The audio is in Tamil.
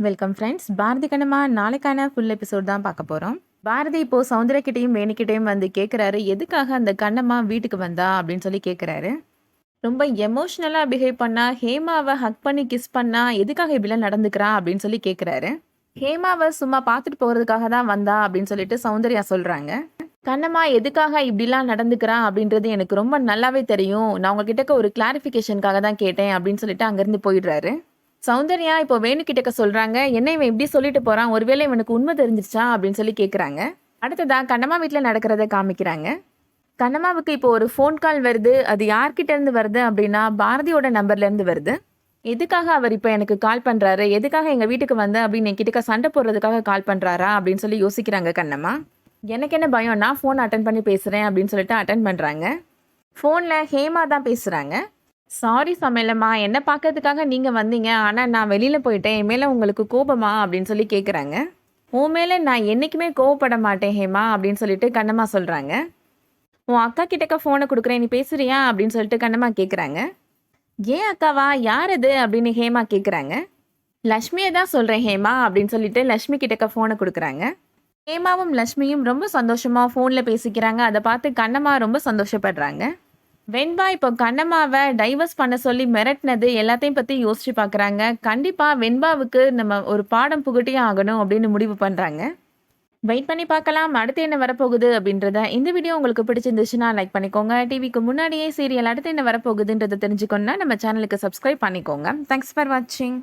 Welcome friends. பாரதி கண்ணம்மா நாளைக்கான ஃபுல் எபிசோட் தான் பார்க்க போகிறோம். பாரதி இப்போ சௌந்தர்யக்கிட்டையும் வேணிக்கிட்டையும் வந்து கேட்குறாரு, எதுக்காக அந்த கண்ணம்மா வீட்டுக்கு வந்தா அப்படின்னு சொல்லி கேட்குறாரு. ரொம்ப எமோஷ்னலாக பிஹேவ் பண்ணா, ஹேமாவை ஹக் பண்ணி கிஸ் பண்ணா, எதுக்காக இப்படிலாம் நடந்துக்கிறா அப்படின்னு சொல்லி கேட்குறாரு. ஹேமாவை சும்மா பார்த்துட்டு போகிறதுக்காக தான் வந்தா அப்படின்னு சொல்லிட்டு சௌந்தர்யா சொல்கிறாங்க. கண்ணம்மா எதுக்காக இப்படிலாம் நடந்துக்கிறா அப்படின்றது எனக்கு ரொம்ப நல்லாவே தெரியும். நான் உங்ககிட்ட ஒரு கிளாரிஃபிகேஷனுக்காக தான் கேட்டேன் அப்படின்னு சொல்லிட்டு அங்கேருந்து போயிடுறாரு. சௌந்தர்யா இப்போ வேணுக்கிட்டக்க சொல்கிறாங்க, என்ன இவன் இப்படி சொல்லிட்டு போகிறான், ஒருவேளை இவனுக்கு உண்மை தெரிஞ்சிருச்சா அப்படின்னு சொல்லி கேட்குறாங்க. அடுத்ததாக கண்ணம்மா வீட்டில் நடக்கிறத காமிக்கிறாங்க. கண்ணம்மாவுக்கு இப்போ ஒரு ஃபோன் கால் வருது. அது யார்கிட்டேருந்து வருது அப்படின்னா பாரதியோட நம்பர்லேருந்து வருது. எதுக்காக அவர் இப்போ எனக்கு கால் பண்ணுறாரு, எதுக்காக எங்கள் வீட்டுக்கு வந்து அப்படின்னு என்கிட்ட சண்டை போடுறதுக்காக கால் பண்ணுறாரா அப்படின்னு சொல்லி யோசிக்கிறாங்க கண்ணம்மா. எனக்கு என்ன பயம், நான் ஃபோன் அட்டன் பண்ணி பேசுகிறேன் அப்படின்னு சொல்லிட்டு அட்டன் பண்ணுறாங்க. ஃபோனில் ஹேமா தான் பேசுகிறாங்க. சாரி சமையலம்மா, என்ன பார்க்கறதுக்காக நீங்கள் வந்தீங்க, ஆனால் நான் வெளியில் போயிட்டேன், என் மேலே உங்களுக்கு கோபமா அப்படின்னு சொல்லி கேட்குறாங்க. உன் மேலே நான் என்றைக்குமே கோவப்பட மாட்டேன் ஹேமா அப்படின்னு சொல்லிட்டு கண்ணம்மா சொல்கிறாங்க. உன் அக்கா கிட்டக்க ஃபோனை கொடுக்குறேன், நீ பேசுறியா அப்படின்னு சொல்லிட்டு கண்ணம்மா கேட்குறாங்க. ஏன் அக்காவா, யார் அது அப்படின்னு ஹேமா கேட்குறாங்க. லக்ஷ்மியை தான் சொல்கிறேன் ஹேமா அப்படின்னு சொல்லிட்டு லக்ஷ்மி கிட்டக்க ஃபோனை கொடுக்குறாங்க. ஹேமாவும் லக்ஷ்மியும் ரொம்ப சந்தோஷமாக ஃபோனில் பேசிக்கிறாங்க. அதை பார்த்து கண்ணம்மா ரொம்ப சந்தோஷப்படுறாங்க. வெண்பா இப்போ கண்ணம்மாவை டைவர்ஸ் பண்ண சொல்லி மிரட்டினது எல்லாத்தையும் பற்றி யோசிச்சு பார்க்குறாங்க. கண்டிப்பாக வெண்பாவுக்கு நம்ம ஒரு பாடம் புகட்டியே ஆகணும் அப்படின்னு முடிவு பண்ணுறாங்க. வெயிட் பண்ணி பார்க்கலாம் அடுத்து என்ன வரப்போகுது அப்படின்றத. இந்த வீடியோ உங்களுக்கு பிடிச்சிருந்துச்சுன்னா லைக் பண்ணிக்கோங்க. டிவிக்கு முன்னாடியே சீரியல் அடுத்து என்ன வரப்போகுதுன்றதை தெரிஞ்சுக்கணுன்னா நம்ம சேனலுக்கு சப்ஸ்கிரைப் பண்ணிக்கோங்க. தேங்க்ஸ் ஃபார் வாட்சிங்.